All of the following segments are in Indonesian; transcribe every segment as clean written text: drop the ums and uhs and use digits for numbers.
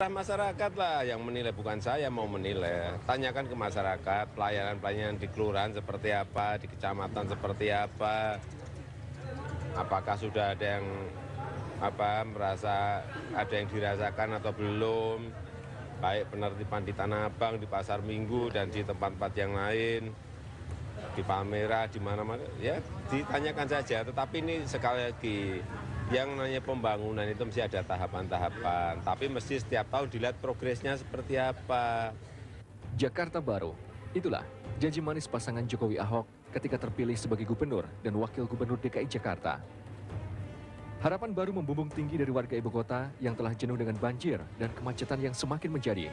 Masyarakat lah yang menilai, bukan saya mau menilai. Tanyakan ke masyarakat, pelayanan-pelayanan di kelurahan seperti apa, di kecamatan seperti apa. Apakah sudah ada yang merasa ada yang dirasakan atau belum. Baik penertiban di Tanah Abang, di Pasar Minggu, dan di tempat-tempat yang lain. Di Palmerah, di mana-mana, ya ditanyakan saja. Tetapi ini sekali lagi, yang namanya pembangunan itu mesti ada tahapan-tahapan. Tapi mesti setiap tahun dilihat progresnya seperti apa. Jakarta Baru, itulah janji manis pasangan Jokowi Ahok ketika terpilih sebagai gubernur dan wakil gubernur DKI Jakarta. Harapan baru membumbung tinggi dari warga ibu kota yang telah jenuh dengan banjir dan kemacetan yang semakin menjadi.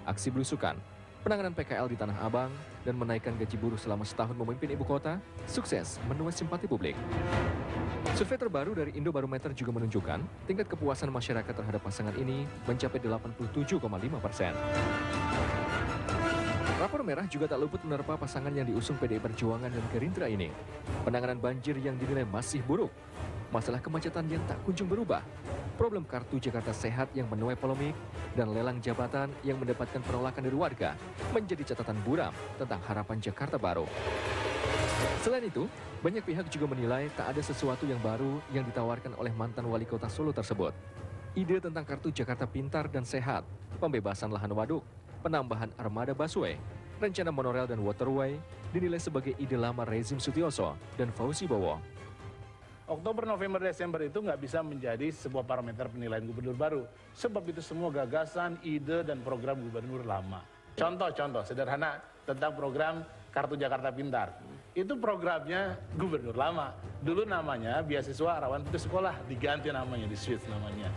Aksi belusukan, penanganan PKL di Tanah Abang, dan menaikkan gaji buruh selama setahun memimpin ibu kota, sukses menuai simpati publik. Survei terbaru dari Indobarometer juga menunjukkan tingkat kepuasan masyarakat terhadap pasangan ini mencapai 87,5%. Rapor merah juga tak luput menerpa pasangan yang diusung PDI Perjuangan dan Gerindra ini. Penanganan banjir yang dinilai masih buruk, masalah kemacetan yang tak kunjung berubah, problem kartu Jakarta Sehat yang menuai polemik, dan lelang jabatan yang mendapatkan penolakan dari warga menjadi catatan buram tentang harapan Jakarta Baru. Selain itu, banyak pihak juga menilai tak ada sesuatu yang baru yang ditawarkan oleh mantan wali kota Solo tersebut. Ide tentang kartu Jakarta Pintar dan Sehat, pembebasan lahan waduk, penambahan armada busway, rencana monorail dan waterway dinilai sebagai ide lama rezim Sutioso dan Fauzi Bowo. Oktober, November, Desember itu nggak bisa menjadi sebuah parameter penilaian gubernur baru. Sebab itu semua gagasan, ide, dan program gubernur lama. Contoh sederhana tentang program Kartu Jakarta Pintar. Itu programnya gubernur lama. Dulu namanya beasiswa rawan putus sekolah, diganti namanya, di-switch namanya.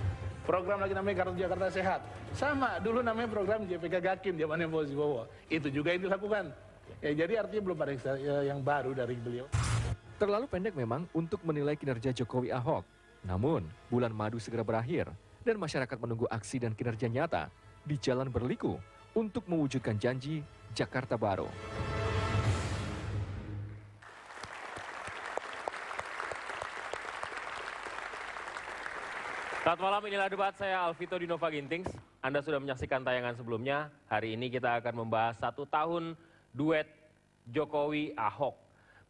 Program lagi namanya Kartu Jakarta Sehat. Sama, dulu namanya program JPK Gakin, zamannya Fauzi Bowo. Itu juga yang dilakukan. Ya, jadi artinya belum ada yang baru dari beliau. Terlalu pendek memang untuk menilai kinerja Jokowi Ahok. Namun, bulan madu segera berakhir dan masyarakat menunggu aksi dan kinerja nyata di jalan berliku untuk mewujudkan janji Jakarta Baru. Selamat malam, inilah debat saya Alvito Dinova Gintings. Anda sudah menyaksikan tayangan sebelumnya. Hari ini kita akan membahas 1 tahun duet Jokowi Ahok.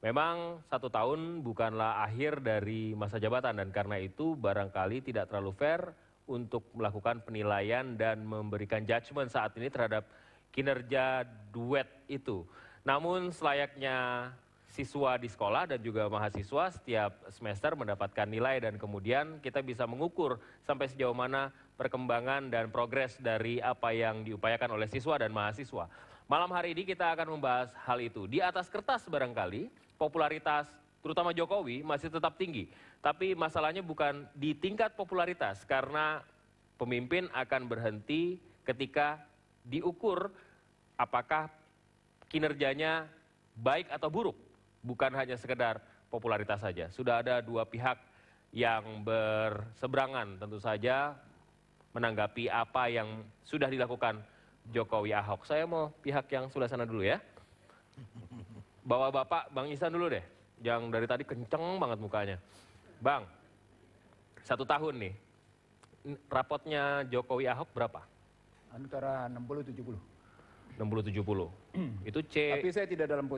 Memang 1 tahun bukanlah akhir dari masa jabatan dan karena itu barangkali tidak terlalu fair untuk melakukan penilaian dan memberikan judgement saat ini terhadap kinerja duet itu. Namun selayaknya siswa di sekolah dan juga mahasiswa setiap semester mendapatkan nilai dan kemudian kita bisa mengukur sampai sejauh mana perkembangan dan progres dari apa yang diupayakan oleh siswa dan mahasiswa. Malam hari ini kita akan membahas hal itu. Di atas kertas barangkali popularitas terutama Jokowi masih tetap tinggi. Tapi masalahnya bukan di tingkat popularitas karena pemimpin akan berhenti ketika diukur apakah kinerjanya baik atau buruk. Bukan hanya sekedar popularitas saja. Sudah ada 2 pihak yang berseberangan tentu saja menanggapi apa yang sudah dilakukan Jokowi Ahok. Saya mau pihak yang sebelah sana dulu ya. Bawa Bapak Bang Ihsan dulu deh. Yang dari tadi kenceng banget mukanya. Bang, 1 tahun nih. Rapotnya Jokowi Ahok berapa? Antara 60-70. 60-70. Itu C. Tapi saya tidak dalam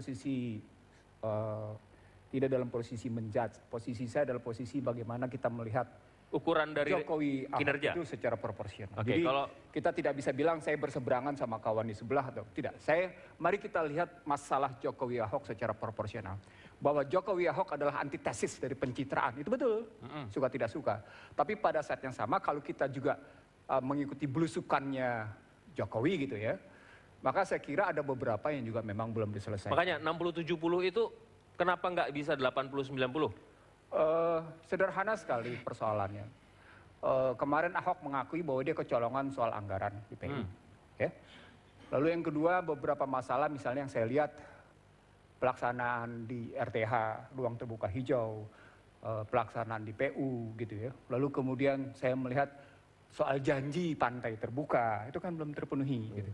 posisi menjudge. Posisi saya adalah posisi bagaimana kita melihat ukuran dari Jokowi kinerja itu secara proporsional. Oke, Jadi kalau kita tidak bisa bilang saya berseberangan sama kawan di sebelah atau tidak. Mari kita lihat masalah Jokowi Ahok secara proporsional. Bahwa Jokowi Ahok adalah antitesis dari pencitraan, itu betul. Suka tidak suka. Tapi pada saat yang sama kalau kita juga mengikuti belusukannya Jokowi gitu ya, maka saya kira ada beberapa yang juga memang belum diselesaikan. Makanya 60-70 itu kenapa nggak bisa 80-90? Sederhana sekali persoalannya. Kemarin Ahok mengakui bahwa dia kecolongan soal anggaran IPI. Ya. Lalu yang kedua beberapa masalah misalnya yang saya lihat pelaksanaan di RTH, ruang terbuka hijau, pelaksanaan di PU gitu ya. Lalu kemudian saya melihat soal janji pantai terbuka, itu kan belum terpenuhi gitu.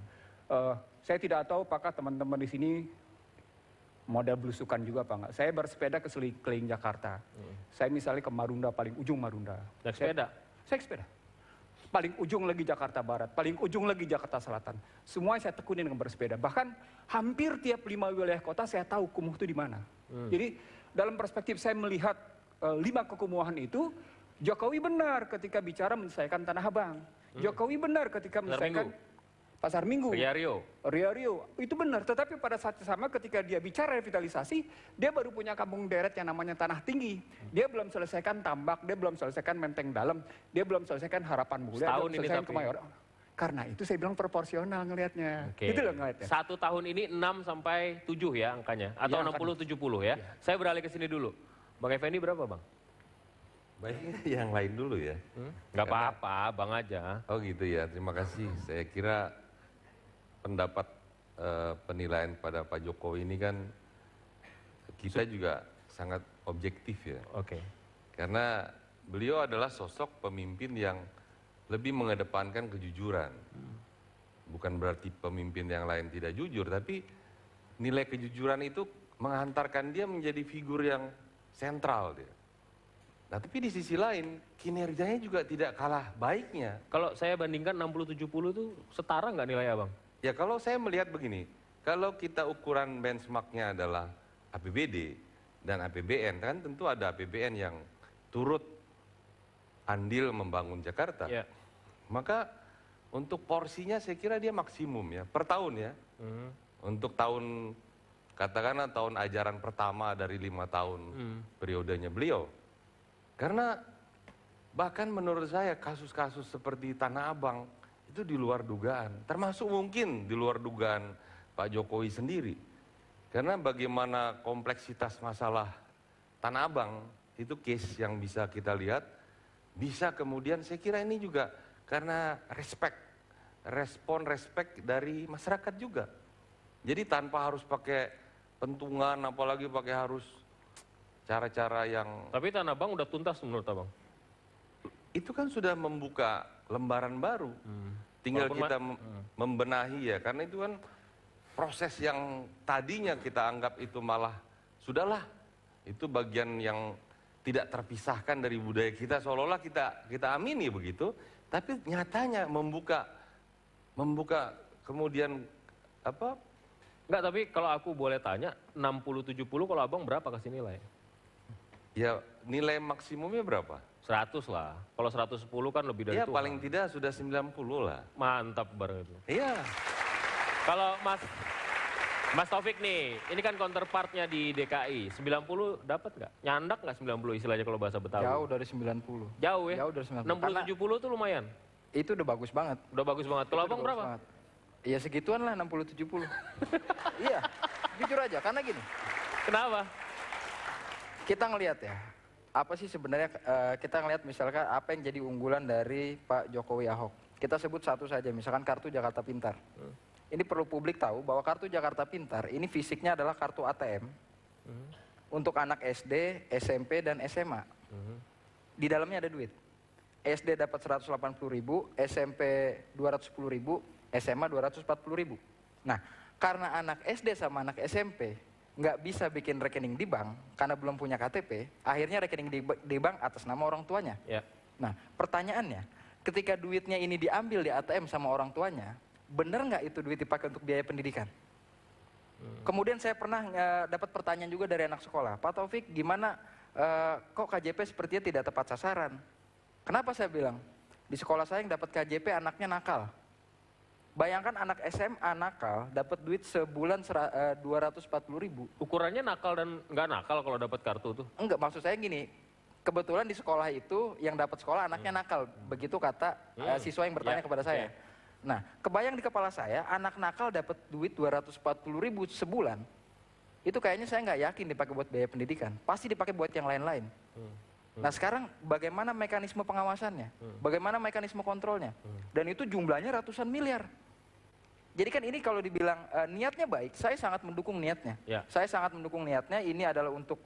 Saya tidak tahu apakah teman-teman di sini model belusukan juga apa enggak. Saya bersepeda ke keliling Jakarta. Saya misalnya ke Marunda, paling ujung Marunda. Naik sepeda? Saya sepeda. paling ujung lagi Jakarta Barat, paling ujung lagi Jakarta Selatan. Semua saya tekuni dengan bersepeda. Bahkan hampir tiap 5 wilayah kota saya tahu kumuh itu di mana. Jadi dalam perspektif saya melihat 5 kekumuhan itu, Jokowi benar ketika bicara menyelesaikan Tanah Abang. Jokowi benar ketika menyelesaikan Pasar Minggu. Rio itu benar, tetapi pada saat yang sama ketika dia bicara revitalisasi, dia baru punya kampung deret yang namanya Tanah Tinggi. Dia belum selesaikan Tambak, dia belum selesaikan Menteng Dalam, dia belum selesaikan Harapan Mulia, dia belum selesaikan Kemayoran. Karena itu saya bilang proporsional ngelihatnya. Gitu loh ngelihatnya. 1 tahun ini 6 sampai 7 ya angkanya, atau 60-70 ya. Saya beralih ke sini dulu. Bang Effendi berapa Bang? Baiknya yang lain dulu ya. Nggak apa-apa, Bang aja. Oh gitu ya, terima kasih. Saya kira pendapat penilaian pada Pak Jokowi ini kan kita juga sangat objektif ya. Oke. Karena beliau adalah sosok pemimpin yang lebih mengedepankan kejujuran. Bukan berarti pemimpin yang lain tidak jujur, tapi nilai kejujuran itu menghantarkan dia menjadi figur yang sentral dia. Nah tapi di sisi lain kinerjanya juga tidak kalah baiknya. Kalau saya bandingkan 60-70 itu setara nggak nilai Abang? Ya kalau saya melihat begini, kalau kita ukuran benchmarknya adalah APBD dan APBN, kan tentu ada APBN yang turut andil membangun Jakarta. Ya. Maka untuk porsinya saya kira dia maksimum ya, per tahun ya. Untuk tahun, katakanlah tahun ajaran pertama dari 5 tahun periodenya beliau. Karena bahkan menurut saya kasus-kasus seperti Tanah Abang itu di luar dugaan, termasuk mungkin di luar dugaan Pak Jokowi sendiri. Karena bagaimana kompleksitas masalah Tanah Abang, itu case yang bisa kita lihat, bisa kemudian saya kira ini juga karena respon dari masyarakat juga. Jadi tanpa harus pakai pentungan, apalagi pakai harus cara-cara yang... Tapi Tanah Abang udah tuntas menurut Abang? Itu kan sudah membuka lembaran baru. Tinggal Walaupun kita membenahi ya, karena itu kan proses yang tadinya kita anggap itu malah sudahlah, itu bagian yang tidak terpisahkan dari budaya kita, seolah-olah kita amini begitu, tapi nyatanya membuka kemudian apa? Enggak, tapi kalau aku boleh tanya, 60-70 kalau Abang berapa kasih nilai? Ya nilai maksimumnya berapa? 100 lah. Kalau 110 kan lebih dari Ya itu. paling tidak sudah 90 lah. Mantap bareng itu. Iya. Kalau Mas Taufik nih, ini kan counterpartnya di DKI. 90 dapat nggak? Nyandak nggak 90 istilahnya kalau bahasa Betawi? Jauh dari 90. Jauh ya? Jauh dari 90. 60-70 tuh lumayan? Itu udah bagus banget. Udah bagus banget. Kalau Abang berapa? Iya segituan lah 60-70. Iya, jujur aja. Karena gini, Kenapa? kita ngelihat ya, apa sih sebenarnya kita ngelihat misalkan apa yang jadi unggulan dari Pak Jokowi Ahok. Kita sebut satu saja, misalkan kartu Jakarta Pintar. Ini perlu publik tahu bahwa kartu Jakarta Pintar ini fisiknya adalah kartu ATM untuk anak SD, SMP, dan SMA. Di dalamnya ada duit. SD dapat 180.000, SMP 210.000, SMA 240.000. Nah, karena anak SD sama anak SMP nggak bisa bikin rekening di bank karena belum punya KTP, akhirnya rekening di bank atas nama orang tuanya. Ya. Nah, pertanyaannya, ketika duitnya ini diambil di ATM sama orang tuanya, benar nggak itu duit dipakai untuk biaya pendidikan? Kemudian saya pernah dapat pertanyaan juga dari anak sekolah, Pak Taufik, gimana kok KJP sepertinya tidak tepat sasaran? Kenapa saya bilang? Di sekolah saya yang dapat KJP anaknya nakal. Bayangkan anak SMA nakal dapat duit sebulan 240.000. Ukurannya nakal dan nggak nakal kalau dapat kartu tuh? Enggak, maksud saya gini, kebetulan di sekolah itu yang dapat sekolah anaknya nakal, begitu kata siswa yang bertanya kepada saya. Nah, kebayang di kepala saya anak nakal dapat duit 240.000 sebulan, itu kayaknya saya nggak yakin dipakai buat biaya pendidikan, pasti dipakai buat yang lain-lain. Nah sekarang bagaimana mekanisme pengawasannya, bagaimana mekanisme kontrolnya, dan itu jumlahnya ratusan miliar. Jadi kan ini kalau dibilang niatnya baik, saya sangat mendukung niatnya. Ya. Saya sangat mendukung niatnya, ini adalah untuk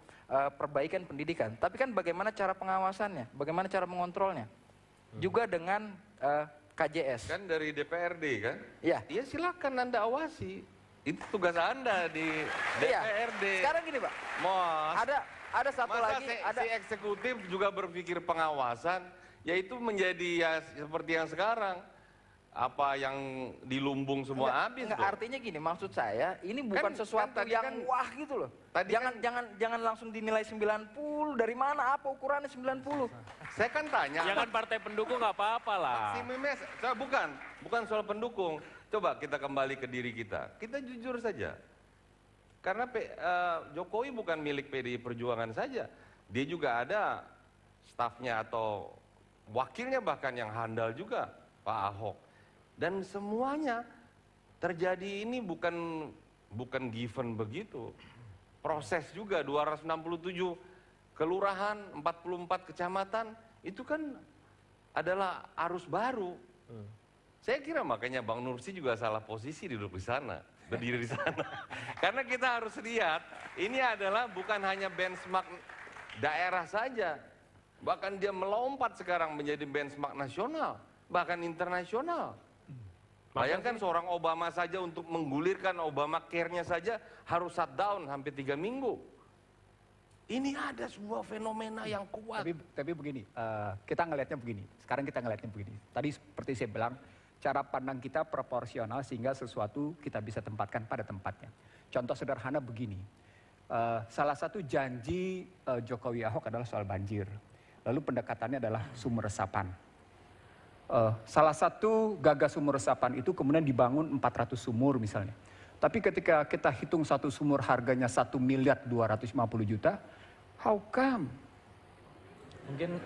perbaikan pendidikan. Tapi kan bagaimana cara pengawasannya, bagaimana cara mengontrolnya. Juga dengan KJS. Kan dari DPRD kan? Iya. Ya silakan Anda awasi. Itu tugas Anda di DPRD. Iya. Sekarang gini Pak, Mos. ada satu Masa lagi, si eksekutif juga berpikir pengawasan, ya itu menjadi ya seperti yang sekarang. Apa yang di lumbung semua habis Enggak, dong. artinya gini, maksud saya ini bukan sesuatu tadi yang kan- wah gitu loh. tadi Jangan langsung dinilai 90, dari mana, apa ukurannya 90? Saya kan tanya. Jangan partai pendukung nggak apa-apa lah. Maksimumnya, bukan soal pendukung. Coba kita kembali ke diri kita. Kita jujur saja. Karena Jokowi bukan milik PDI Perjuangan saja. Dia juga ada stafnya atau wakilnya bahkan yang handal juga, Pak Ahok. Dan semuanya terjadi ini bukan given begitu. Proses juga 267 kelurahan, 44 kecamatan, itu kan adalah arus baru. Saya kira makanya Bang Nursi juga salah posisi duduk di sana, berdiri di sana. Karena kita harus lihat, ini adalah bukan hanya benchmark daerah saja. Bahkan dia melompat sekarang menjadi benchmark nasional, bahkan internasional. Bayangkan seorang Obama saja untuk menggulirkan Obamacare-nya saja harus shutdown hampir 3 minggu. Ini ada sebuah fenomena yang kuat. Tapi begini, kita ngelihatnya begini. Sekarang kita ngelihatnya begini. Tadi seperti saya bilang, cara pandang kita proporsional sehingga sesuatu kita bisa tempatkan pada tempatnya. Contoh sederhana begini. Salah satu janji Jokowi Ahok adalah soal banjir. Lalu pendekatannya adalah sumber resapan. Salah satu gagas sumur resapan itu kemudian dibangun 400 sumur misalnya. Tapi ketika kita hitung satu sumur harganya 1.250 juta, how come? Mungkin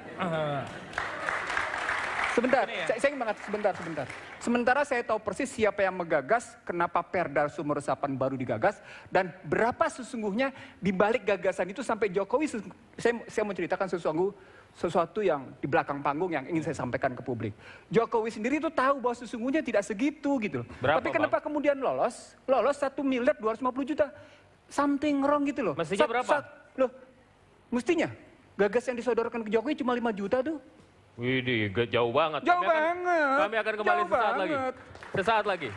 Sebentar, saya ingin mengatakan sebentar. Sementara saya tahu persis siapa yang menggagas, kenapa perda sumur resapan baru digagas, dan berapa sesungguhnya di balik gagasan itu sampai Jokowi, saya mau ceritakan sesuatu yang di belakang panggung yang ingin saya sampaikan ke publik. Jokowi sendiri itu tahu bahwa sesungguhnya tidak segitu gitu. Berapa, tapi kenapa kemudian lolos 1.250 juta? Something wrong gitu loh. Mestinya berapa? Loh, mestinya gagas yang disodorkan ke Jokowi cuma 5 juta tuh. Widih, jauh banget. Jauh banget. Kami akan kembali Jauh sesaat lagi. banget. Sesaat lagi.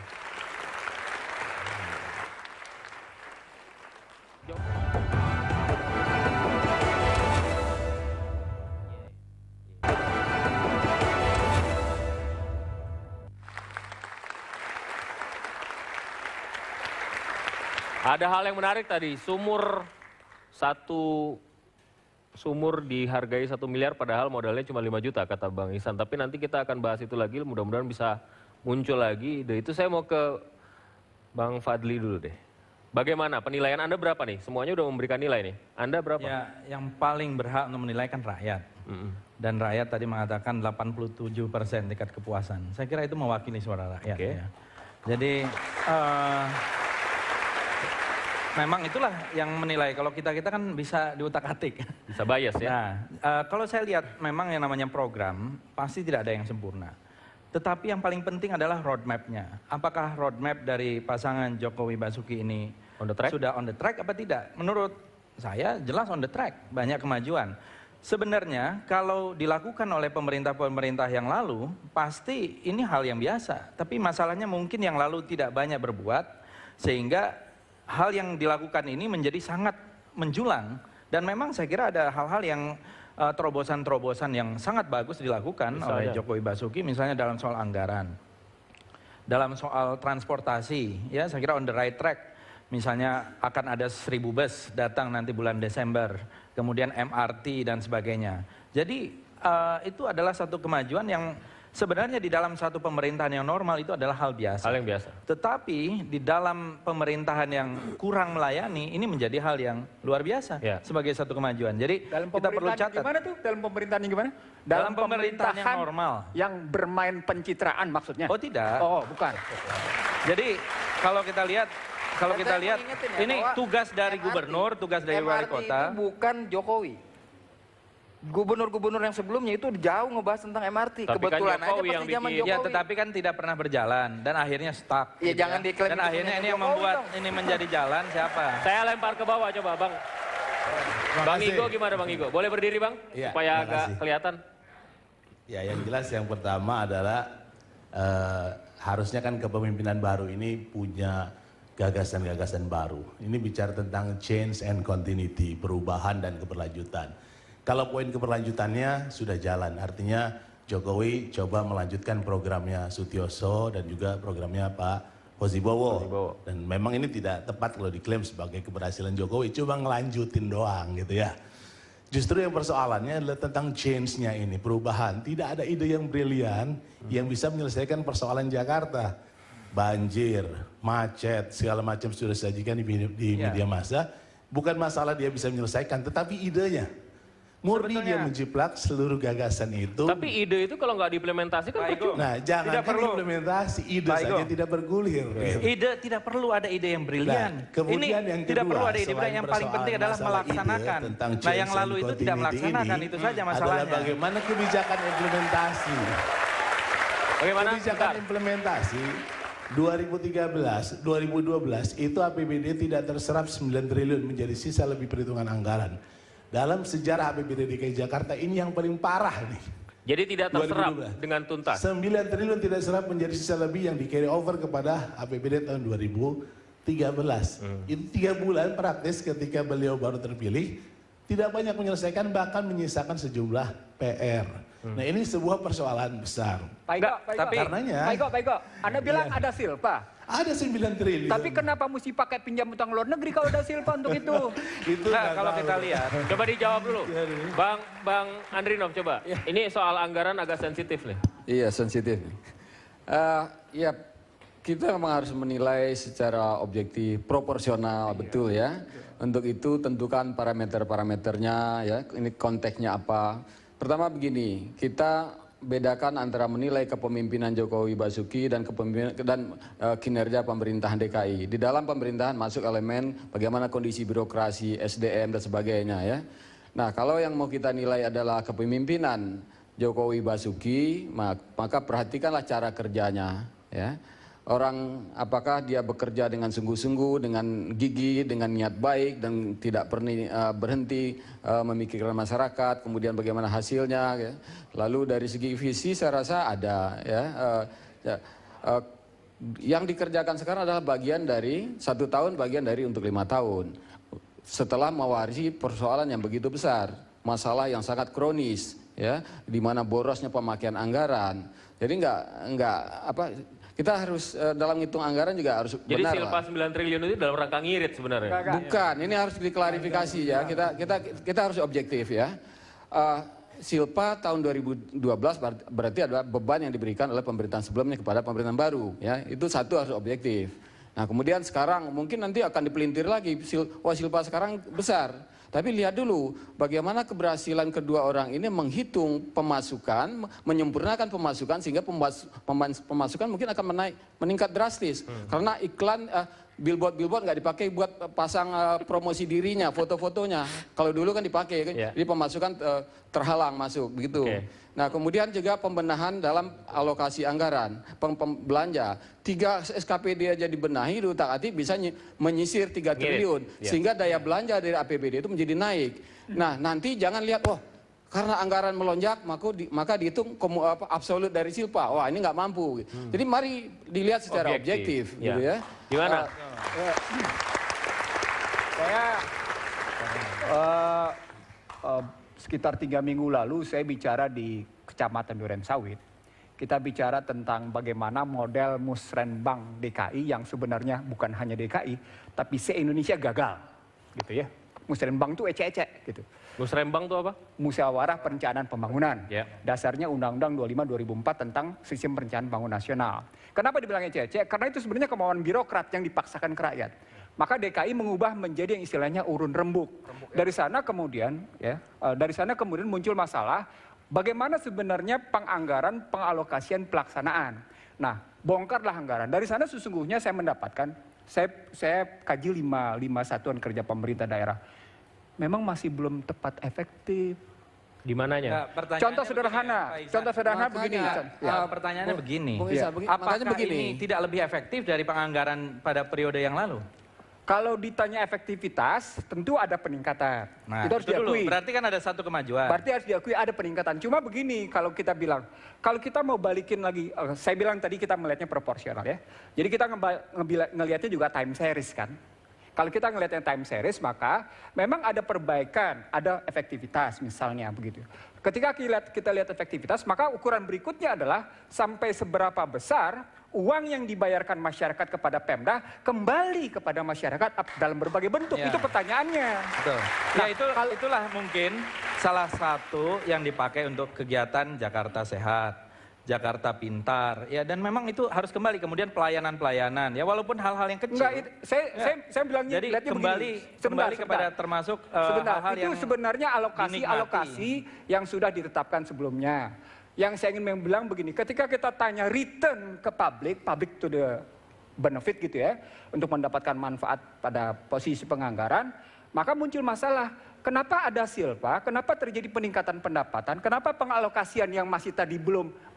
Ada hal yang menarik tadi, satu sumur dihargai 1 miliar padahal modalnya cuma 5 juta kata Bang Ihsan. Tapi nanti kita akan bahas itu lagi, mudah-mudahan bisa muncul lagi ide itu. Saya mau ke Bang Fadli dulu deh. Bagaimana penilaian Anda berapa nih? Semuanya udah memberikan nilai nih. Anda berapa? ya yang paling berhak untuk menilai kan rakyat. Dan rakyat tadi mengatakan 87% tingkat kepuasan. Saya kira itu mewakili suara rakyat. Oke. Ya. Jadi memang itulah yang menilai. Kalau kita kan bisa diutak-atik. Bisa bias ya? Nah, kalau saya lihat memang yang namanya program pasti tidak ada yang sempurna. Tetapi yang paling penting adalah roadmap-nya. Apakah roadmap dari pasangan Jokowi Basuki ini On the track? sudah on the track apa tidak? Menurut saya jelas on the track, banyak kemajuan. Sebenarnya kalau dilakukan oleh pemerintah-pemerintah yang lalu, pasti ini hal yang biasa. Tapi masalahnya mungkin yang lalu tidak banyak berbuat, sehingga hal yang dilakukan ini menjadi sangat menjulang. Dan memang saya kira ada hal-hal yang terobosan-terobosan yang sangat bagus dilakukan oleh Jokowi Basuki, misalnya dalam soal anggaran, dalam soal transportasi, ya saya kira on the right track. Misalnya akan ada 1.000 bus datang nanti bulan Desember, kemudian MRT dan sebagainya. Jadi itu adalah satu kemajuan yang sebenarnya di dalam satu pemerintahan yang normal itu adalah hal biasa. Hal yang biasa. Tetapi di dalam pemerintahan yang kurang melayani, ini menjadi hal yang luar biasa sebagai satu kemajuan. Jadi Dalam kita perlu pemerintahan catat. gimana tuh? Dalam pemerintahan yang gimana? Dalam pemerintahan yang normal. Yang bermain pencitraan maksudnya? Oh tidak. Oh bukan. Jadi kalau kita lihat, Dan saya mau ingetin ya, ini bahwa tugas dari MRT gubernur, tugas dari wali MRT kota. itu bukan Jokowi. Gubernur-gubernur yang sebelumnya itu jauh ngebahas tentang MRT. Tapi Kebetulan kan Jokowi aja yang pas di zaman bikin. Jokowi. Ya tetapi kan tidak pernah berjalan dan akhirnya stuck. Ya, jangan diklaim Dan itu akhirnya punya ini yang Jokowi membuat dong. ini menjadi jalan siapa? Saya lempar ke bawah coba Bang. Bang Igo gimana Bang Igo? Boleh berdiri Bang? Iya, Supaya terima agak kasih. kelihatan. Ya, yang jelas yang pertama adalah harusnya kan kepemimpinan baru ini punya gagasan-gagasan baru. Ini bicara tentang change and continuity, perubahan dan keberlanjutan. Kalau poin keberlanjutannya sudah jalan, artinya Jokowi coba melanjutkan programnya Sutioso dan juga programnya Pak Pozibowo. Dan memang ini tidak tepat kalau diklaim sebagai keberhasilan Jokowi, coba ngelanjutin doang gitu ya. Justru yang persoalannya adalah tentang change-nya ini, perubahan. Tidak ada ide yang brilian yang bisa menyelesaikan persoalan Jakarta. Banjir, macet, segala macam sudah disajikan di media massa. Bukan masalah dia bisa menyelesaikan, tetapi idenya. Murni dia menjiplak seluruh gagasan itu. Tapi ide itu kalau nggak diimplementasikan percuma. Nah, jangan implementasi, ide saja tidak bergulir. Ide tidak perlu ada ide yang brilian. Nah, kemudian yang tidak kedua, perlu ada ide brilian, yang paling penting adalah melaksanakan. Nah, yang lalu itu tidak melaksanakan, itu saja masalahnya. Adalah bagaimana kebijakan implementasi. Bagaimana? Kebijakan implementasi 2013, 2012 itu APBD tidak terserap 9 triliun menjadi sisa lebih perhitungan anggaran. Dalam sejarah APBD DKI Jakarta ini yang paling parah nih. Jadi tidak terserap dengan tuntas. 9 triliun tidak serap menjadi sisa lebih yang di carry over kepada APBD tahun 2013. Itu 3 bulan praktis ketika beliau baru terpilih, tidak banyak menyelesaikan, bahkan menyisakan sejumlah PR. Nah ini sebuah persoalan besar. Pak Iko, Anda bilang ada silpa. Ada 9 triliun. Tapi kenapa mesti pakai pinjam utang luar negeri kalau ada silpa untuk itu? Nah, kalau kita lihat, coba dijawab dulu. Bang Andrinov coba. Ini soal anggaran agak sensitif nih. Iya, sensitif. Ya, kita memang harus menilai secara objektif, proporsional, betul ya. Untuk itu tentukan parameter-parameternya ya, ini konteksnya apa. Pertama begini, kita bedakan antara menilai kepemimpinan Jokowi Basuki dan kinerja pemerintahan DKI. Di dalam pemerintahan masuk elemen bagaimana kondisi birokrasi, SDM dan sebagainya ya. Nah, kalau yang mau kita nilai adalah kepemimpinan Jokowi Basuki, maka perhatikanlah cara kerjanya ya. Orang apakah dia bekerja dengan sungguh-sungguh, dengan gigih, dengan niat baik dan tidak pernah berhenti memikirkan masyarakat, kemudian bagaimana hasilnya ya. Lalu dari segi visi saya rasa ada ya. Yang dikerjakan sekarang adalah bagian dari 1 tahun, bagian dari untuk 5 tahun. Setelah mewarisi persoalan yang begitu besar, masalah yang sangat kronis ya, di mana borosnya pemakaian anggaran. Jadi kita harus dalam hitung anggaran juga harus benar. Jadi silpa 9 triliun itu dalam rangka ngirit sebenarnya? Bukan, ini harus diklarifikasi ya. Kita harus objektif ya. Silpa tahun 2012 berarti adalah beban yang diberikan oleh pemerintahan sebelumnya kepada pemerintahan baru ya. Itu satu harus objektif. Nah kemudian sekarang mungkin nanti akan dipelintir lagi. Silpa sekarang besar. Tapi lihat dulu bagaimana keberhasilan kedua orang ini menghitung pemasukan, menyempurnakan pemasukan sehingga pemasukan mungkin akan meningkat drastis. Karena iklan billboard nggak dipakai buat pasang promosi dirinya, foto-fotonya. Kalau dulu kan dipakai, kan? Jadi pemasukan terhalang masuk begitu. Nah kemudian juga pembenahan dalam alokasi anggaran, belanja. 3 SKPD aja dibenahi, diutak-atik bisa menyisir 3 triliun. Sehingga daya belanja dari APBD itu menjadi naik. Nah nanti jangan lihat, karena anggaran melonjak maka dihitung absolut dari silpa. Wah ini nggak mampu. Jadi mari dilihat secara objektif. Gitu ya. Gimana? Saya sekitar 3 minggu lalu saya bicara di Kecamatan Durensawit. Kita bicara tentang bagaimana model musrenbang DKI yang sebenarnya bukan hanya DKI, tapi se-Indonesia gagal, gitu ya. Musrenbang itu ecek-ecek, gitu. Musrenbang itu apa? Musyawarah Perencanaan Pembangunan. Dasarnya Undang-Undang 25/2004 tentang Sistem Perencanaan Pembangunan Nasional. Kenapa dibilang ecek-ecek? Karena itu sebenarnya kemauan birokrat yang dipaksakan ke rakyat. Maka DKI mengubah menjadi yang istilahnya urun rembuk. Dari sana kemudian muncul masalah bagaimana sebenarnya penganggaran, pengalokasian, pelaksanaan. Nah, bongkarlah anggaran. Dari sana sesungguhnya saya mendapatkan, saya kaji 5 satuan kerja pemerintah daerah. Memang masih belum tepat efektif. Di mananya? Contoh sederhana begini. Pertanyaannya begini. Apakah ini tidak lebih efektif dari penganggaran pada periode yang lalu? Kalau ditanya efektivitas, tentu ada peningkatan. Nah, itu harus diakui. Berarti kan ada satu kemajuan. Berarti harus diakui ada peningkatan. Cuma begini, kalau kita bilang, kalau kita mau balikin lagi, saya bilang tadi kita melihatnya proporsional ya. Jadi kita ngelihatnya juga time series kan. Kalau kita ngelihat yang time series, maka memang ada perbaikan, ada efektivitas misalnya begitu. Ketika kita lihat efektivitas, maka ukuran berikutnya adalah sampai seberapa besar uang yang dibayarkan masyarakat kepada Pemda kembali kepada masyarakat dalam berbagai bentuk. Ya. Itu pertanyaannya. Betul. Nah, Ya itulah mungkin salah satu yang dipakai untuk kegiatan Jakarta Sehat. Jakarta Pintar, ya, dan memang itu harus kembali kemudian pelayanan-pelayanan, ya, walaupun hal-hal yang kecil. Enggak, saya bilangnya, jadi lihatnya kembali kepada termasuk hal-hal itu yang sebenarnya alokasi yang sudah ditetapkan sebelumnya. Yang saya ingin bilang begini, ketika kita tanya return ke public to the benefit gitu ya, untuk mendapatkan manfaat pada posisi penganggaran, maka muncul masalah. Kenapa ada silpa? Kenapa terjadi peningkatan pendapatan? Kenapa pengalokasian yang masih tadi belum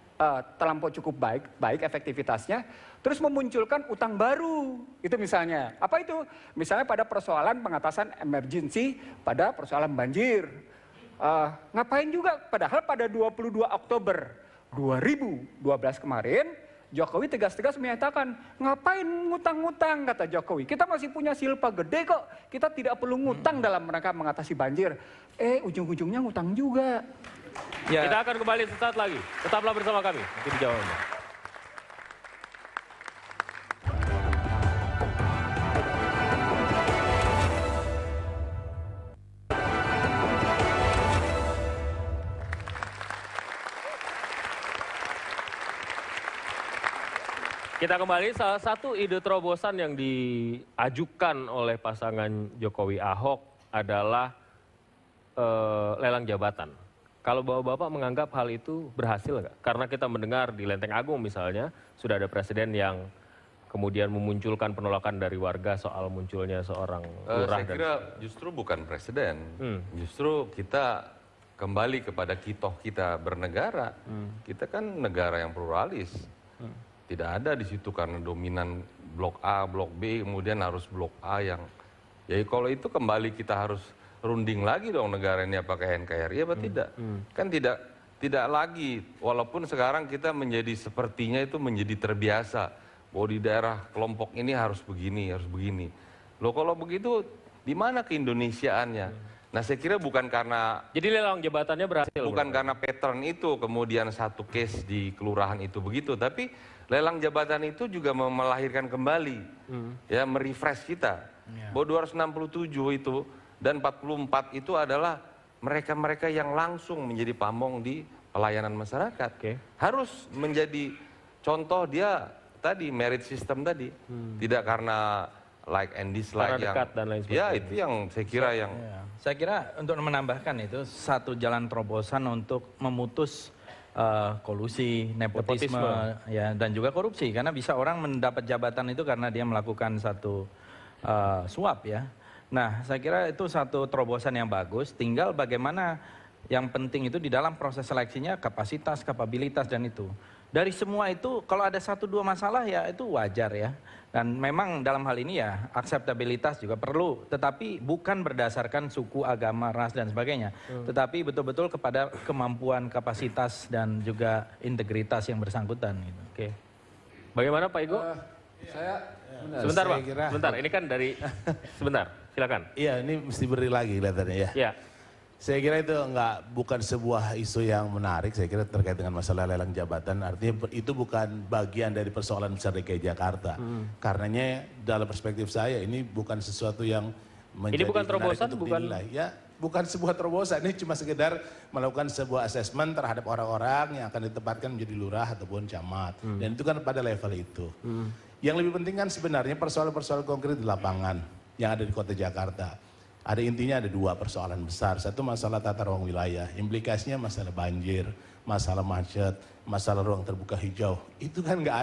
terlampau cukup baik efektivitasnya, terus memunculkan utang baru, itu misalnya. Apa itu? Misalnya pada persoalan pengatasan emergency, pada persoalan banjir. Ngapain juga? Padahal pada 22 Oktober 2012 kemarin, Jokowi tegas-tegas menyatakan, ngapain ngutang-ngutang, kata Jokowi. Kita masih punya silpa gede kok, kita tidak perlu ngutang dalam rangka mengatasi banjir. Ujung-ujungnya ngutang juga. Ya. Kita akan kembali sesaat lagi. Tetaplah bersama kami. Nanti dijawabnya. Kita kembali, salah satu ide terobosan yang diajukan oleh pasangan Jokowi Ahok adalah lelang jabatan. Kalau bapak-bapak menganggap hal itu berhasil nggak? Karena kita mendengar di Lenteng Agung misalnya, sudah ada presiden yang kemudian memunculkan penolakan dari warga soal munculnya seorang lurah. Saya kira justru bukan presiden, justru kita kembali kepada kitoh kita bernegara. Kita kan negara yang pluralis. Tidak ada di situ karena dominan blok A, blok B, kemudian harus blok A yang... Ya kalau itu kembali kita harus runding lagi dong negara ini apakah NKRI apa tidak. Kan tidak lagi, walaupun sekarang kita menjadi sepertinya itu menjadi terbiasa. Bahwa di daerah kelompok ini harus begini, harus begini. Loh kalau begitu di mana keindonesiaannya? Nah saya kira bukan karena... Jadi lelang jabatannya berhasil? Bukan karena pattern itu, kemudian satu case di kelurahan itu begitu. Tapi lelang jabatan itu juga melahirkan kembali, ya merefresh kita. Bahwa 267 itu dan 44 itu adalah mereka-mereka yang langsung menjadi pamong di pelayanan masyarakat. Harus menjadi contoh dia tadi, merit system tadi. Tidak karena like and dislike yang... dan lain sebagainya. Ya itu yang saya kira yang... Saya kira untuk menambahkan itu satu jalan terobosan untuk memutus kolusi, nepotisme, ya, dan juga korupsi. Karena bisa orang mendapat jabatan itu karena dia melakukan satu suap ya. Nah, saya kira itu satu terobosan yang bagus. Tinggal bagaimana yang penting itu di dalam proses seleksinya kapasitas, kapabilitas dan itu. Dari semua itu kalau ada 1-2 masalah ya itu wajar ya. Dan memang dalam hal ini ya akseptabilitas juga perlu. Tetapi bukan berdasarkan suku, agama, ras dan sebagainya. Tetapi betul-betul kepada kemampuan, kapasitas dan juga integritas yang bersangkutan. Gitu. Oke. Bagaimana Pak Igo? Sebentar Pak, sebentar. Ini kan dari... Sebentar. Silakan. Iya, ini mesti beri lagi kelihatannya ya. Iya. Saya kira itu bukan sebuah isu yang menarik, saya kira terkait dengan masalah lelang jabatan. Artinya itu bukan bagian dari persoalan besar DKI Jakarta. Karenanya dalam perspektif saya ini bukan sesuatu yang menjadi ini bukan terobosan, bukan dinilai. Ya, bukan sebuah terobosan, ini cuma sekedar melakukan sebuah asesmen terhadap orang-orang yang akan ditempatkan menjadi lurah ataupun camat. Dan itu kan pada level itu. Yang lebih penting kan sebenarnya persoalan-persoalan konkret di lapangan yang ada di kota Jakarta. Ada intinya ada 2 persoalan besar. Satu masalah tata ruang wilayah, implikasinya masalah banjir, masalah macet, masalah ruang terbuka hijau. Itu kan nggak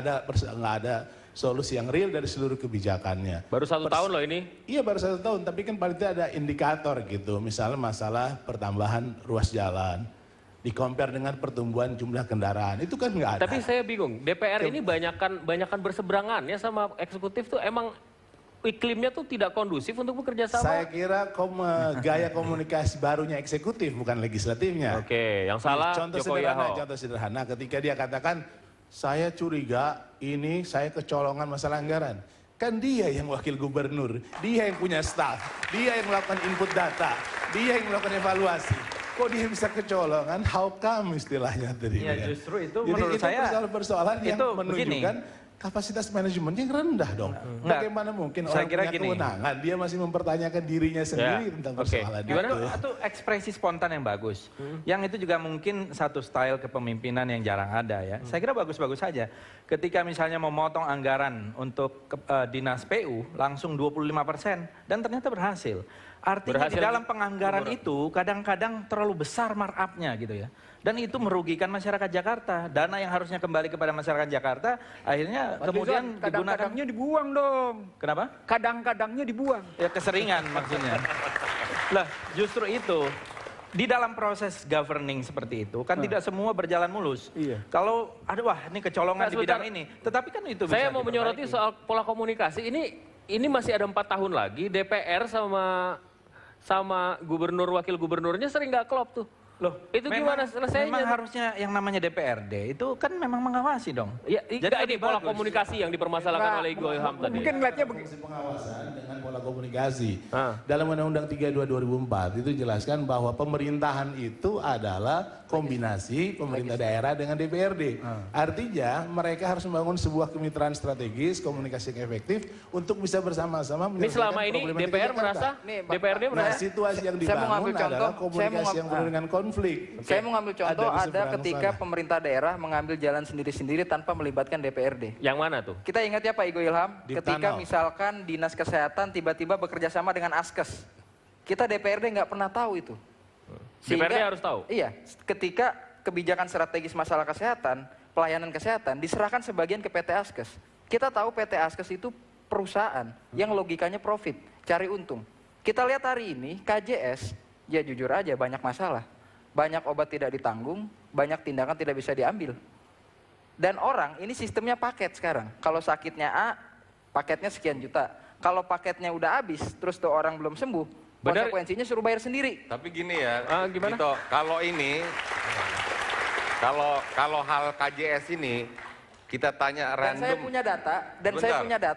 ada solusi yang real dari seluruh kebijakannya. Baru 1 tahun loh ini? Iya baru 1 tahun, tapi kan paling tidak ada indikator gitu. Misalnya masalah pertambahan ruas jalan, di-compare dengan pertumbuhan jumlah kendaraan, itu kan nggak ada. Tapi saya bingung, DPR ini banyakan berseberangan ya sama eksekutif tuh emang iklimnya tuh tidak kondusif untuk bekerja sama. Saya kira gaya komunikasi barunya eksekutif bukan legislatifnya. Oke, yang salah Jokowi Ahok. Contoh sederhana ketika dia katakan saya curiga ini saya kecolongan masalah anggaran. Kan dia yang wakil gubernur, dia yang punya staff, dia yang melakukan input data, dia yang melakukan evaluasi. Kok dia bisa kecolongan? How come istilahnya tadi? Ya justru itu Jadi menurut itu saya persoalan-persoalan yang itu menunjukkan kapasitas manajemennya yang rendah dong. Bagaimana mungkin saya orang kira punya gini. kewenangan, dia masih mempertanyakan dirinya sendiri tentang persoalan Itu ekspresi spontan yang bagus. Yang itu juga mungkin satu style kepemimpinan yang jarang ada ya. Saya kira bagus-bagus saja. Ketika misalnya memotong anggaran untuk dinas PU langsung 25% dan ternyata berhasil. Artinya di dalam penganggaran itu kadang-kadang terlalu besar markup-nya gitu ya. Dan itu merugikan masyarakat Jakarta. Dana yang harusnya kembali kepada masyarakat Jakarta akhirnya kemudian digunakan. Kadang-kadangnya dibuang dong. Kenapa? Kadang-kadangnya dibuang. Ya keseringan maksudnya. Lah justru itu di dalam proses governing seperti itu kan tidak semua berjalan mulus. Iya. Kalau aduh wah ini kecolongan di bidang ini, tetapi kan itu bisa Saya mau menyoroti soal pola komunikasi ini masih ada 4 tahun lagi DPR sama gubernur wakil gubernurnya sering nggak klop tuh. Loh, itu gimana selesainya? Memang harusnya yang namanya DPRD itu kan memang mengawasi dong. Ya, jadi ini pola bagus. komunikasi yang dipermasalahkan oleh Igo Ilham tadi. Mungkin ngeliatnya begini. Pengawasan dengan pola komunikasi. Dalam Undang-Undang 32 2004 itu jelaskan bahwa pemerintahan itu adalah kombinasi pemerintah daerah dengan DPRD. Artinya mereka harus membangun sebuah kemitraan strategis, komunikasi yang efektif untuk bisa bersama-sama Ini selama ini DPR merasa, DPRD Nah, merasa. situasi yang Saya mau ngambil dibangun adalah contoh, komunikasi yang penuh dengan konflik. Saya mau ngambil contoh ada seberang ketika sana. pemerintah daerah mengambil jalan sendiri-sendiri tanpa melibatkan DPRD. Yang mana tuh? Kita ingat ya Pak Igo Ilham, Di ketika Tanau. misalkan Dinas Kesehatan tiba-tiba bekerja sama dengan Askes. Kita DPRD nggak pernah tahu itu. DPRD harus tahu? Iya, ketika kebijakan strategis masalah kesehatan, pelayanan kesehatan diserahkan sebagian ke PT Askes. Kita tahu PT Askes itu perusahaan yang logikanya profit, cari untung. Kita lihat hari ini KJS, ya jujur aja banyak masalah. Banyak obat tidak ditanggung, banyak tindakan tidak bisa diambil. Dan orang, ini sistemnya paket sekarang. Kalau sakitnya A, paketnya sekian juta. Kalau paketnya udah habis, terus tuh orang belum sembuh, konsekuensinya suruh bayar sendiri. Tapi gini ya, gimana? Dito, kalau ini, kalau hal KJS ini, kita tanya Dan saya random. punya data, Bentar,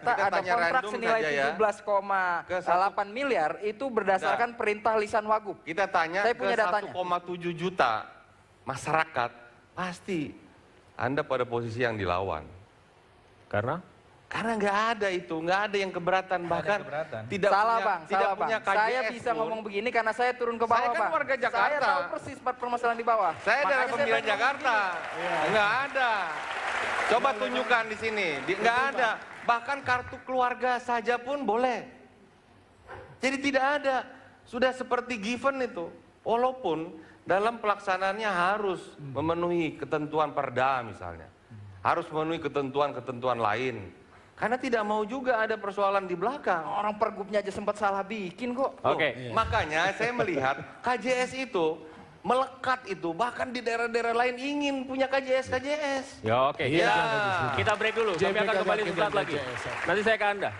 kita ada tanya kontrak random senilai saja ya. 17,8 miliar itu berdasarkan perintah lisan Wagub. Kita tanya Saya ke punya datanya. 1,7 juta masyarakat, pasti Anda pada posisi yang dilawan. Karena? Karena nggak ada itu, nggak ada yang keberatan, bahkan tidak Salah punya, bang, tidak salah punya bang. KJS Saya bisa pun. ngomong begini karena saya turun ke bawah Saya kan Bang. warga Jakarta. Saya tahu persis permasalahan di bawah. Saya Makanya daerah pemilihan tanya Jakarta, nggak ada. Coba tunjukkan di sini, nggak ada. Bahkan kartu keluarga saja pun boleh. Jadi tidak ada. Sudah seperti given itu. Walaupun dalam pelaksanaannya harus memenuhi ketentuan perda misalnya. Harus memenuhi ketentuan-ketentuan lain. Karena tidak mau juga ada persoalan di belakang. Orang pergubnya aja sempat salah bikin kok. Oke. Makanya saya melihat KJS itu melekat itu, bahkan di daerah-daerah lain ingin punya KJS. Ya oke, kita break dulu. Kami akan kembali sesaat lagi. Nanti saya ke Anda.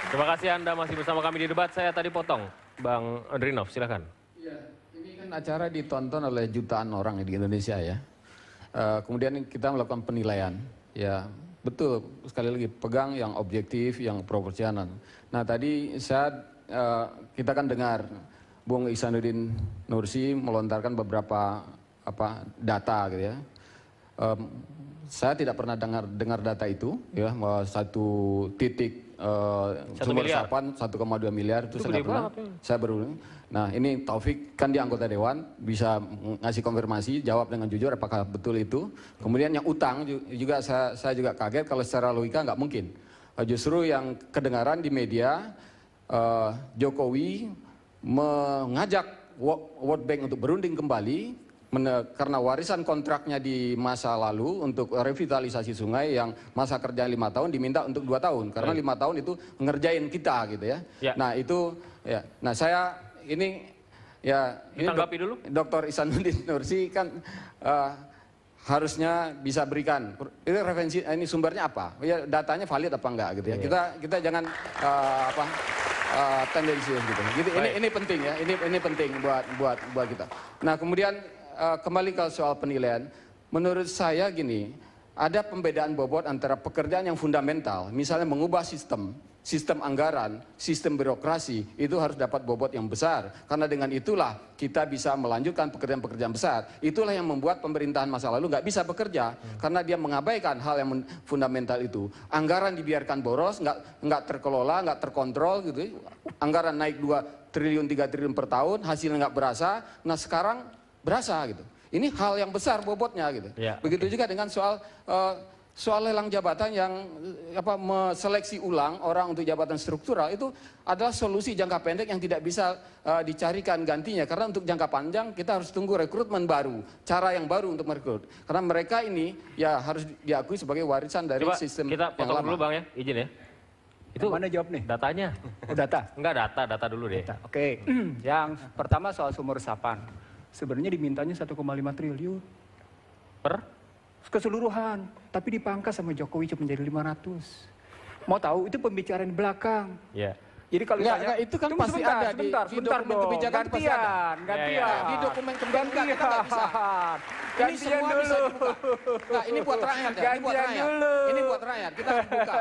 Terima kasih Anda masih bersama kami di debat. Saya tadi potong. Bang Andrinov, silakan. Iya, ini kan acara ditonton oleh jutaan orang di Indonesia ya. Kemudian kita melakukan penilaian. Ya, betul sekali lagi pegang yang objektif, yang proporsional. Nah tadi kita kan dengar Bung Ihsanuddin Nursi melontarkan beberapa data gitu ya. Saya tidak pernah dengar data itu ya, bahwa satu titik sumber resapan 1,2 miliar itu saya nggak pernah. Saya baru. Nah ini Taufik kan dia anggota dewan bisa ngasih konfirmasi, jawab dengan jujur apakah betul itu. Kemudian yang utang juga saya juga kaget kalau secara logika nggak mungkin. Justru yang kedengaran di media Jokowi mengajak World Bank untuk berunding kembali karena warisan kontraknya di masa lalu untuk revitalisasi sungai yang masa kerja 5 tahun diminta untuk 2 tahun karena 5 tahun itu ngerjain kita gitu ya. Nah itu ya. Nah saya ini ditanggapi dulu. Dr. Ihsanuddin Nursi kan harusnya bisa berikan. Ini referensi, ini sumbernya apa? Ya datanya valid apa enggak gitu ya. Kita jangan tendensius gitu. Jadi ini penting ya. Ini penting buat kita. Nah, kemudian kembali ke soal penilaian. Menurut saya gini, ada pembedaan bobot antara pekerjaan yang fundamental, misalnya mengubah sistem anggaran, sistem birokrasi, itu harus dapat bobot yang besar. Karena dengan itulah kita bisa melanjutkan pekerjaan-pekerjaan besar. Itulah yang membuat pemerintahan masa lalu nggak bisa bekerja, karena dia mengabaikan hal yang fundamental itu. Anggaran dibiarkan boros, nggak terkelola, nggak terkontrol gitu. Anggaran naik 2 triliun, 3 triliun per tahun, hasilnya nggak berasa. Nah sekarang berasa gitu. Ini hal yang besar bobotnya gitu. Begitu juga dengan soal lelang jabatan yang seleksi ulang orang untuk jabatan struktural itu adalah solusi jangka pendek yang tidak bisa dicarikan gantinya, karena untuk jangka panjang kita harus tunggu rekrutmen baru, cara yang baru untuk merekrut, karena mereka ini ya harus diakui sebagai warisan dari sistem kita potong yang lama. dulu Bang ya, izin ya. Itu mana jawab nih? Datanya. Oh, data? Enggak, data dulu deh. Oke. Yang pertama soal sumber resapan. Sebenarnya dimintanya 1,5 triliun. Per? Keseluruhan, tapi dipangkas sama Jokowi cuma menjadi 500. Mau tahu itu pembicaraan di belakang. Iya. Jadi kalau ditanya, itu kan pasti ada di dokumen kebijakan, pasti ada. Gantian. Di dokumen kebijakan kita nggak bisa. Ini semua bisa dibuka. Nah, ini buat rakyat ya. Ini buat rakyat. Ini buat rakyat. Kita harus buka.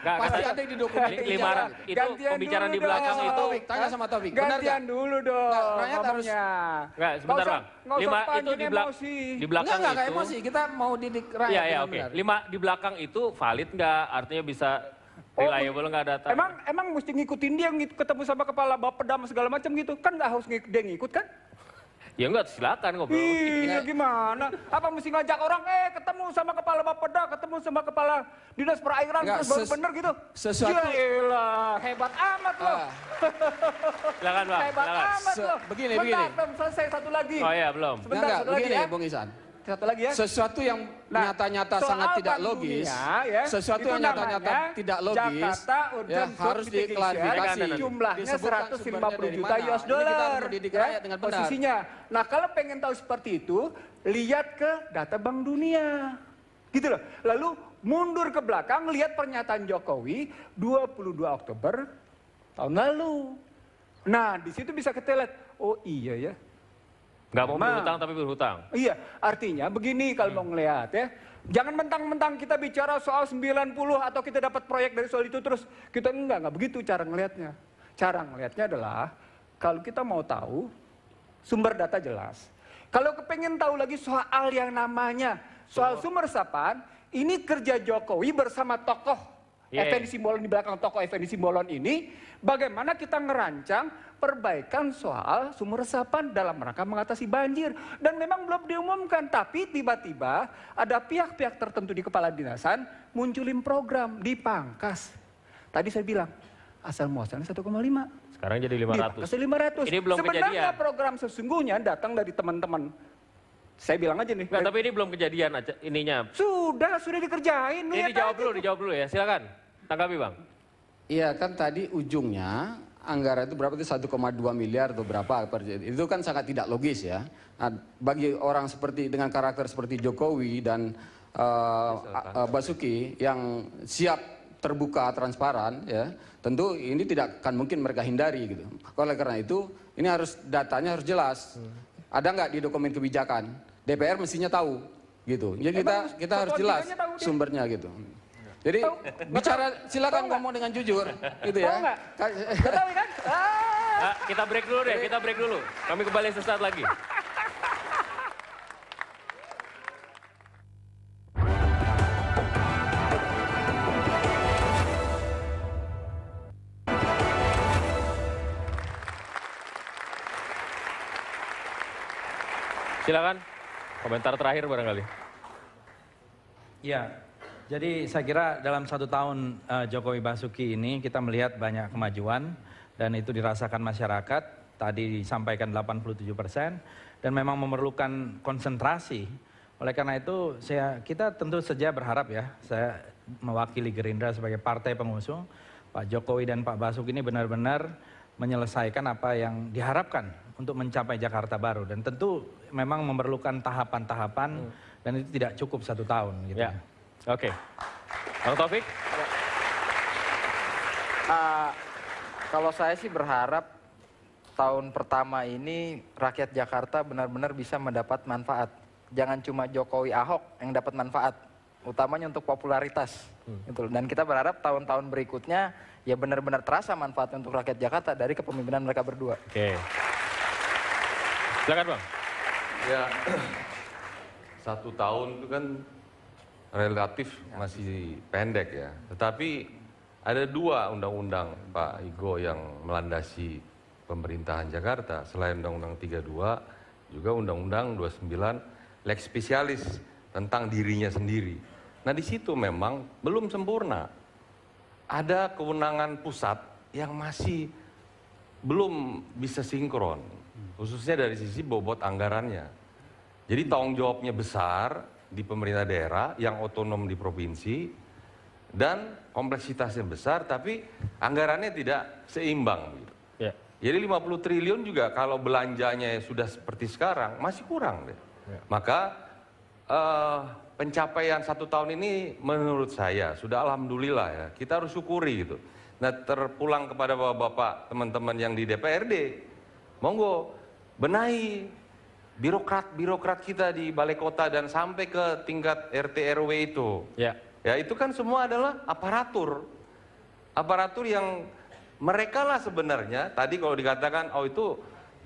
Pasti ada di dokumen kebijakan. Itu pembicaraan di belakang itu. Tanya sama Taufik. Benar Gantian dulu dong. Rakyat harus. Enggak, sebentar Bang. 5 itu di belakang itu. Enggak emosi. Kita mau didik rakyat. Iya, oke. 5 di belakang itu valid nggak? Artinya bisa reliable nggak data? Emang mesti ngikutin dia ketemu sama kepala Bapedam segala macam gitu? Kan nggak harus dia ngikut kan? Ya enggak, silakan ngobrol. Iya gimana? Apa mesti ngajak orang ketemu sama kepala Bapeda, ketemu sama kepala dinas perairan terus baru bener gitu? Sesuatu hebat amat loh. Silakan Bang. Hebat amat loh. Begini. Belum selesai satu lagi. Oh iya belum. Sebentar, satu lagi begini ya. Bung Isan. Satu lagi ya. Sesuatu yang nyata-nyata sangat tidak logis, sesuatu yang nyata-nyata tidak logis, ya, harus diklarifikasi. Jumlahnya 150 juta US dollar posisinya. Nah kalau pengen tahu seperti itu, lihat ke data Bank Dunia. Gitu loh. Lalu mundur ke belakang, lihat pernyataan Jokowi 22 Oktober tahun lalu. Nah di situ bisa kita lihat, oh iya ya. Nggak mau berhutang tapi berhutang. Iya, artinya begini kalau mau ngelihat ya. Jangan mentang-mentang kita bicara soal 90 atau kita dapat proyek dari soal itu terus kita enggak begitu cara ngelihatnya. Cara ngelihatnya adalah kalau kita mau tahu sumber data jelas. Kalau kepengen tahu lagi soal yang namanya soal sumber resapan, ini kerja Jokowi bersama tokoh Effendi Simbolon di belakang tokoh Effendi Simbolon ini, bagaimana kita ngerancang perbaikan soal sumber resapan dalam rangka mengatasi banjir. Dan memang belum diumumkan, tapi tiba-tiba ada pihak-pihak tertentu di kepala dinasan munculin program dipangkas. Tadi saya bilang, asal muasalnya 1,5. Sekarang jadi 500. Dipangkas 500. Ini belum Sebenarnya kejadian. program sesungguhnya datang dari teman-teman. Saya bilang aja nih. Nggak, tapi ini belum kejadian ininya. Sudah dikerjain. Ini dijawab dulu ya, silakan. Tanggapi Bang. Iya kan tadi ujungnya anggaran itu berapa itu 1,2 miliar atau berapa itu kan sangat tidak logis ya. Nah, bagi orang seperti dengan karakter seperti Jokowi dan Basuki yang siap terbuka transparan ya, tentu ini tidak akan mungkin mereka hindari gitu. Oleh karena itu ini harus datanya harus jelas. Ada nggak di dokumen kebijakan? DPR mestinya tahu gitu. Jadi kita harus jelas sumbernya gitu. Jadi bicara silakan ngomong dengan jujur gitu ya. Tahu kan? Kita break dulu deh, kita break dulu. Kami kembali sesaat lagi. Silakan komentar terakhir barangkali. Ya, jadi saya kira dalam 1 tahun Jokowi Basuki ini kita melihat banyak kemajuan dan itu dirasakan masyarakat. Tadi disampaikan 87% dan memang memerlukan konsentrasi. Oleh karena itu kita tentu saja berharap ya, saya mewakili Gerindra sebagai partai pengusung, Pak Jokowi dan Pak Basuki ini benar-benar menyelesaikan apa yang diharapkan untuk mencapai Jakarta baru. Dan tentu memang memerlukan tahapan-tahapan Dan itu tidak cukup 1 tahun. Gitu. Ya, oke. Bang Taufik? Kalau saya sih berharap tahun pertama ini rakyat Jakarta benar-benar bisa mendapat manfaat. Jangan cuma Jokowi Ahok yang dapat manfaat, utamanya untuk popularitas. Gitu. Dan kita berharap tahun-tahun berikutnya ya benar-benar terasa manfaat untuk rakyat Jakarta dari kepemimpinan mereka berdua. Oke. Silakan Bang. Ya, 1 tahun itu kan relatif masih pendek ya. Tetapi ada 2 undang-undang Pak Igo yang melandasi pemerintahan Jakarta. Selain Undang-Undang 32, juga Undang-Undang 29 Lex Specialis tentang dirinya sendiri. Nah di situ memang belum sempurna. Ada kewenangan pusat yang masih belum bisa sinkron. Khususnya dari sisi bobot anggarannya. Jadi tanggung jawabnya besar di pemerintah daerah yang otonom di provinsi dan kompleksitasnya besar tapi anggarannya tidak seimbang. Gitu. Ya. Jadi 50 triliun juga kalau belanjanya sudah seperti sekarang masih kurang deh. Ya. Maka pencapaian 1 tahun ini menurut saya sudah alhamdulillah ya. Kita harus syukuri gitu. Nah terpulang kepada bapak-bapak teman-teman yang di DPRD, monggo benahi birokrat kita di balai kota dan sampai ke tingkat RT RW itu. Ya. Ya itu kan semua adalah aparatur yang mereka lah sebenarnya. Tadi kalau dikatakan oh itu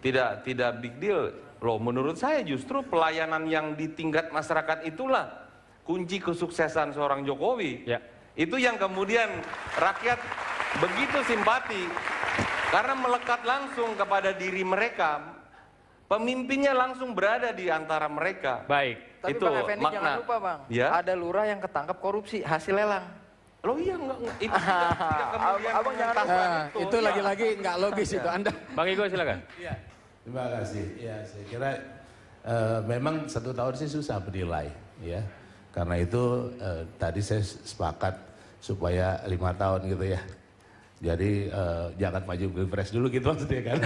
tidak big deal. Loh menurut saya justru pelayanan yang di tingkat masyarakat itulah kunci kesuksesan seorang Jokowi. Ya. Itu yang kemudian rakyat begitu simpati karena melekat langsung kepada diri mereka. Pemimpinnya langsung berada di antara mereka. Baik. Tapi itu Bang Effendi makna. jangan lupa Bang, Ya? ada lurah yang ketangkap korupsi hasil lelang. Loh iya enggak itu tidak kemudian Abang jangan lupa. Itu lagi-lagi nggak logis itu Anda. Bang Igo silakan. Iya. Terima kasih. Ya, saya kira memang 1 tahun sih susah bernilai, ya. Karena itu tadi saya sepakat supaya 5 tahun gitu ya. Jadi jangan maju pilpres dulu gitu maksudnya kan.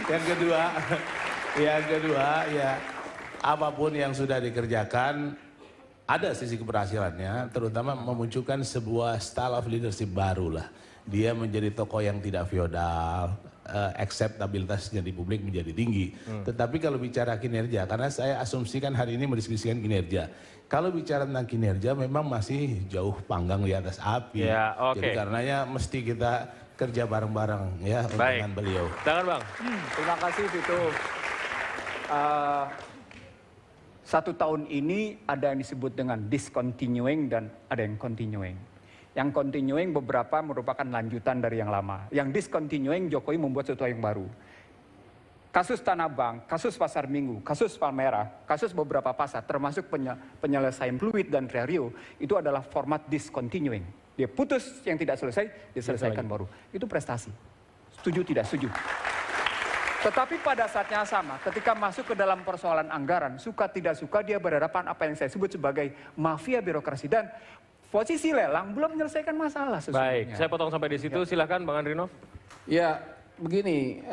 Yang kedua ya apapun yang sudah dikerjakan ada sisi keberhasilannya, terutama memunculkan sebuah style of leadership baru lah. Dia menjadi tokoh yang tidak feodal, akseptabilitasnya di publik menjadi tinggi. Tetapi kalau bicara kinerja, karena saya asumsikan hari ini mendiskusikan kinerja. Kalau bicara tentang kinerja memang masih jauh panggang di atas api. Ya, Jadi karenanya mesti kita kerja bareng-bareng ya dengan beliau. Silakan Bang. Terima kasih Vito. 1 tahun ini ada yang disebut dengan discontinuing dan ada yang continuing. Yang continuing beberapa merupakan lanjutan dari yang lama. Yang discontinuing Jokowi membuat sesuatu yang baru. Kasus Tanah Abang, kasus Pasar Minggu, kasus Palmerah, kasus beberapa pasar termasuk penyelesaian Fluid dan Rio itu adalah format discontinuing. Dia putus yang tidak selesai, diselesaikan baru. Itu prestasi. Setuju tidak setuju. Tetapi pada saatnya sama, ketika masuk ke dalam persoalan anggaran, suka tidak suka dia berhadapan apa yang saya sebut sebagai mafia birokrasi dan posisi lelang belum menyelesaikan masalah sesungguhnya. Baik, saya potong sampai di situ. Silahkan Bang Andrinov. Ya, begini,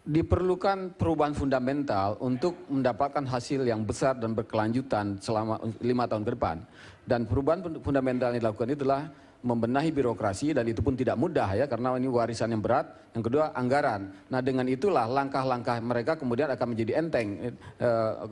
diperlukan perubahan fundamental untuk mendapatkan hasil yang besar dan berkelanjutan selama 5 tahun ke depan. Dan perubahan fundamental yang dilakukan itulah membenahi birokrasi dan itu pun tidak mudah ya karena ini warisan yang berat. Yang kedua anggaran. Nah dengan itulah langkah-langkah mereka kemudian akan menjadi enteng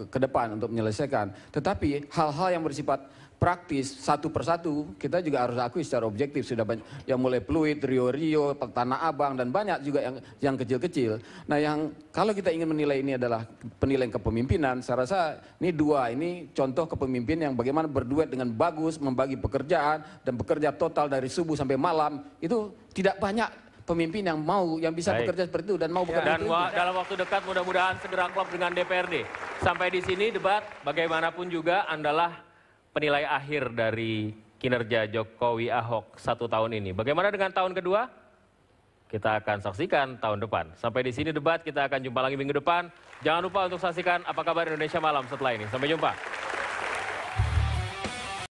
ke depan untuk menyelesaikan. Tetapi hal-hal yang bersifat praktis satu persatu kita juga harus akui secara objektif sudah banyak yang mulai Fluid, Rio, Tanah Abang dan banyak juga yang kecil-kecil. Nah yang kalau kita ingin menilai ini adalah penilaian kepemimpinan, saya rasa ini contoh kepemimpinan yang bagaimana berduet dengan bagus membagi pekerjaan dan bekerja total dari subuh sampai malam itu tidak banyak pemimpin yang bisa bekerja seperti itu dan mau bekerja dan dalam waktu dekat mudah-mudahan segera klop dengan DPRD. Sampai di sini debat bagaimanapun juga adalah penilai akhir dari kinerja Jokowi Ahok 1 tahun ini. Bagaimana dengan tahun kedua? Kita akan saksikan tahun depan. Sampai di sini debat, kita akan jumpa lagi minggu depan. Jangan lupa untuk saksikan Apa Kabar Indonesia Malam setelah ini. Sampai jumpa.